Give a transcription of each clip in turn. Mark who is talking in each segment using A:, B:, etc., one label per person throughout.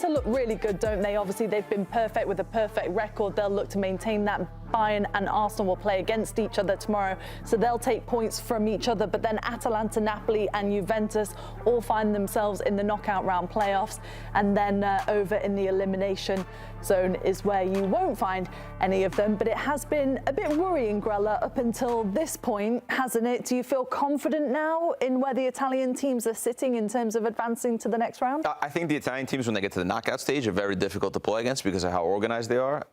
A: Atalanta look really good, don't they? Obviously, they've been perfect with a perfect record. They'll look to maintain that. Bayern and Arsenal will play against each other tomorrow, so they'll take points from each other. But then Atalanta, Napoli and Juventus all find themselves in the knockout round playoffs, and then over in the elimination zone is where you won't find any of them. But it has been a bit worrying, Grella, up until this point, hasn't it? Do you feel confident now in where the Italian teams are sitting in terms of advancing to the next round?
B: I think the Italian teams, when they get to the knockout stage, are very difficult to play against because of how organized they are.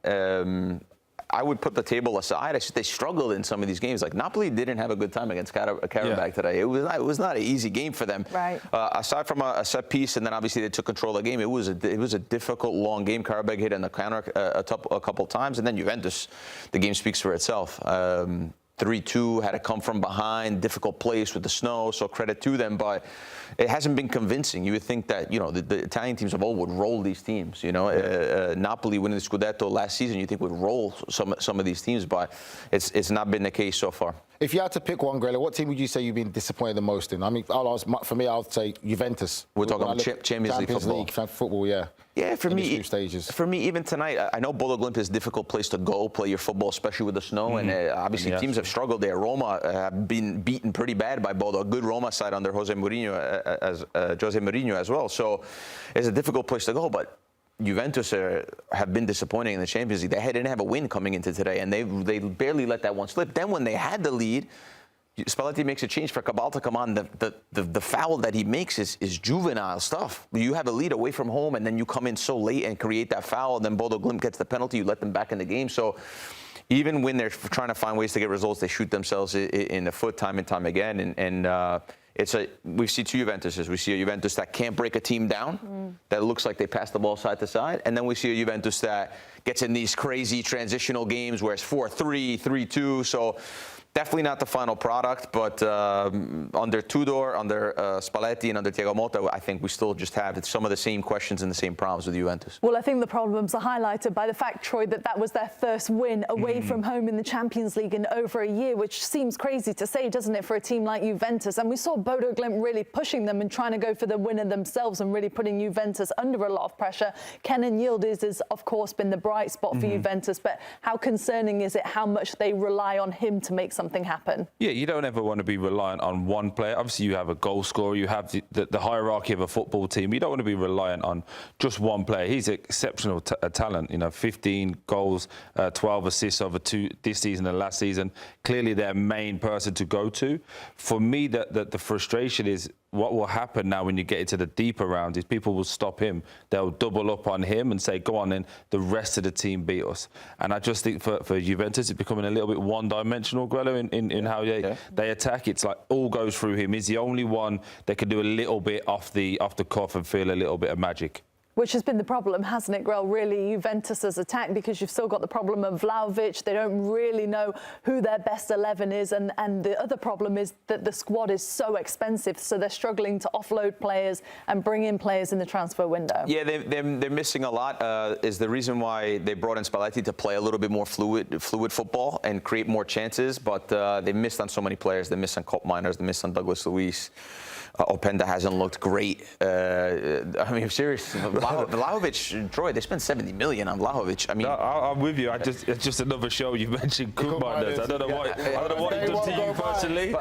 B: I would put the table aside. They struggled in some of these games. Like Napoli didn't have a good time against Carabao today. It was not an easy game for them.
A: Right.
B: Aside from a set piece, and then obviously they took control of the game. It was a difficult, long game. Carabao hit on the counter a couple times, and then Juventus. The game speaks for itself. 3-2, had to come from behind, difficult place with the snow, so credit to them, but it hasn't been convincing. You would think that, you know, the Italian teams of old would roll these teams, you know. Napoli winning the Scudetto last season, you think would roll some of these teams, but it's not been the case so far.
C: If you had to pick one, Grella, what team would you say you've been disappointed the most in? I mean, for me, I'll say Juventus.
B: We're talking about Champions League football.
C: Yeah.
B: Yeah, for me,
C: stages.
B: For me, even tonight, I know Bodø Glimt is a difficult place to go play your football, especially with the snow, and obviously teams have struggled there. Roma have been beaten pretty bad by Bodø, a good Roma side under Jose Mourinho as well. So it's a difficult place to go, but Juventus have been disappointing in the Champions League. They didn't have a win coming into today, and they barely let that one slip. Then when they had the lead, Spalletti makes a change for Cabal to come on. The foul that he makes is juvenile stuff. You have a lead away from home, and then you come in so late and create that foul, and then Bodø Glimt gets the penalty. You let them back in the game. So even when they're trying to find ways to get results, they shoot themselves in the foot time and time again. We see two Juventuses. We see a Juventus that can't break a team down, that looks like they pass the ball side to side, and then we see a Juventus that gets in these crazy transitional games where it's 4-3, 3-2. So definitely not the final product, but under Tudor, under Spalletti, and under Thiago Motta, I think we still just have some of the same questions and the same problems with Juventus.
A: Well, I think the problems are highlighted by the fact, Troy, that was their first win away from home in the Champions League in over a year, which seems crazy to say, doesn't it, for a team like Juventus? And we saw Bodø Glimt really pushing them and trying to go for the winner themselves and really putting Juventus under a lot of pressure. Kenan Yildiz has, of course, been the bright spot for Juventus, but how concerning is it how much they rely on him to make something happen?
D: Yeah, you don't ever want to be reliant on one player. Obviously, you have a goal scorer, you have the hierarchy of a football team. You don't want to be reliant on just one player. He's exceptional talent. You know, 15 goals, 12 assists over this season and last season. Clearly, their main person to go to. For me, the frustration is what will happen now when you get into the deeper rounds is people will stop him. They'll double up on him and say, go on then, the rest of the team beat us. And I just think for Juventus, it's becoming a little bit one-dimensional, Grella, in how they attack. It's like all goes through him. He's the only one that can do a little bit off the cuff and feel a little bit of magic.
A: Which has been the problem, hasn't it, Grell, really, Juventus' attack, because you've still got the problem of Vlahovic. They don't really know who their best 11 is, and the other problem is that the squad is so expensive, so they're struggling to offload players and bring in players in the transfer window. Yeah,
B: they're missing a lot, is the reason why they brought in Spalletti to play a little bit more fluid football and create more chances, but they missed on so many players. They missed on Koopmeiners, they missed on Douglas Luiz. Openda hasn't looked great. I mean, seriously, Vlahovic, Troy, they spent 70 million on Vlahovic. I mean,
D: no, I'm with you. It's just another show. You mentioned Koopmeiners. I don't know what he does to you personally.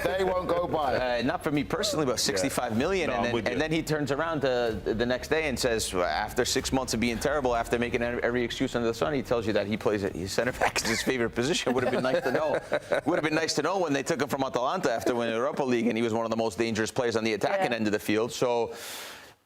C: They won't go by.
B: Not for me personally, but 65 million.
D: No,
B: and then he turns around the next day and says, after 6 months of being terrible, after making every excuse under the sun, he tells you that he plays his center back is his favorite position. Would have been nice to know. Would have been nice to know when they took him from Atalanta after winning the Europa League, and he was one of the most dangerous players on the attacking end of the field. So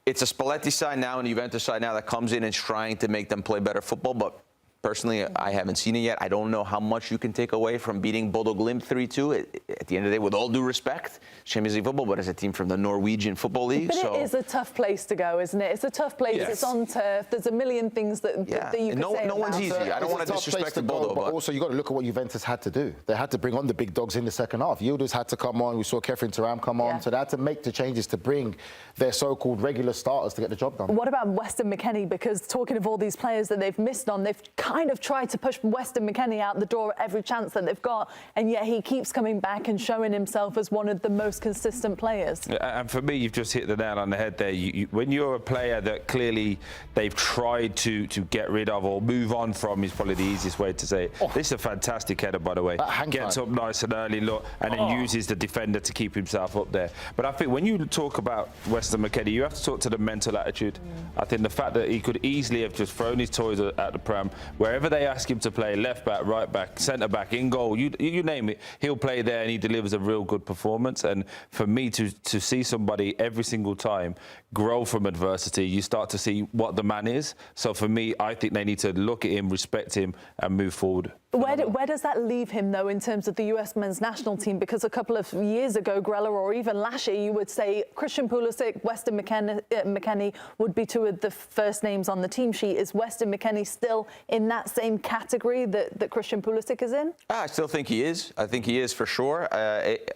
B: it's a Spalletti side now and a Juventus side now that comes in and is trying to make them play better football, but personally, I haven't seen it yet. I don't know how much you can take away from beating Bodø Glimt 3-2. At the end of the day, with all due respect, Champions League football, but as a team from the Norwegian Football League.
A: But it is a tough place to go, isn't it? It's a tough place. Yes. It's on turf. There's a million things that you could say
B: no one's easy. I don't want to disrespect the Bodø,
C: but also you got to look at what Juventus had to do. They had to bring on the big dogs in the second half. Yildiz had to come on. We saw Kefren Turam come on. So they had to make the changes to bring their so-called regular starters to get the job done.
A: What about Weston McKennie? Because talking of all these players that they've missed on, they've kind of tried to push Weston McKennie out the door at every chance that they've got, and yet he keeps coming back and showing himself as one of the most consistent players.
D: And for me, you've just hit the nail on the head there. When you're a player that clearly they've tried to get rid of or move on from, is probably the easiest way to say it. This is a fantastic header, by the way. Gets up nice and early, look, and then uses the defender to keep himself up there. But I think when you talk about Weston McKennie, you have to talk to the mental attitude. I think the fact that he could easily have just thrown his toys at the pram, wherever they ask him to play, left back, right back, centre back, in goal, you name it, he'll play there and he delivers a real good performance. And for me to see somebody every single time grow from adversity, you start to see what the man is. So for me, I think they need to look at him, respect him, and move forward.
A: Where does that leave him, though, in terms of the US men's national team? Because a couple of years ago, Grella, or even last year, you would say Christian Pulisic, Weston McKennie would be two of the first names on the team sheet. Is Weston McKennie still in that same category that Christian Pulisic is in?
B: I still think he is. I think he is for sure.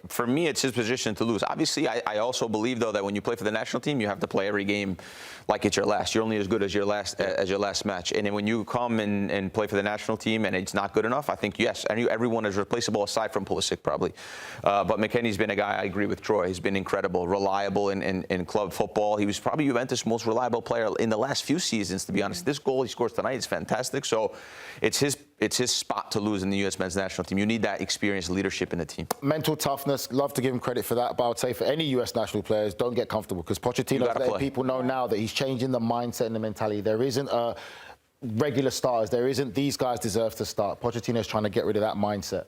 B: For me, it's his position to lose. Obviously, I also believe, though, that when you play for the national team, you have to play every game like it's your last. You're only as good as your last match. And then when you come and play for the national team and it's not good enough, I think, yes, everyone is replaceable aside from Pulisic, probably. But McKennie's been a guy, I agree with Troy, he's been incredible, reliable in club football. He was probably Juventus' most reliable player in the last few seasons, to be honest. This goal he scores tonight is fantastic. So it's his spot to lose in the US men's national team. You need that experienced leadership in the team.
C: Mental toughness, love to give him credit for that, but I would say for any US national players, don't get comfortable, because Pochettino, people know now that he's changing the mindset and the mentality. There isn't regular starters. There isn't these guys deserve to start. Pochettino's trying to get rid of that mindset.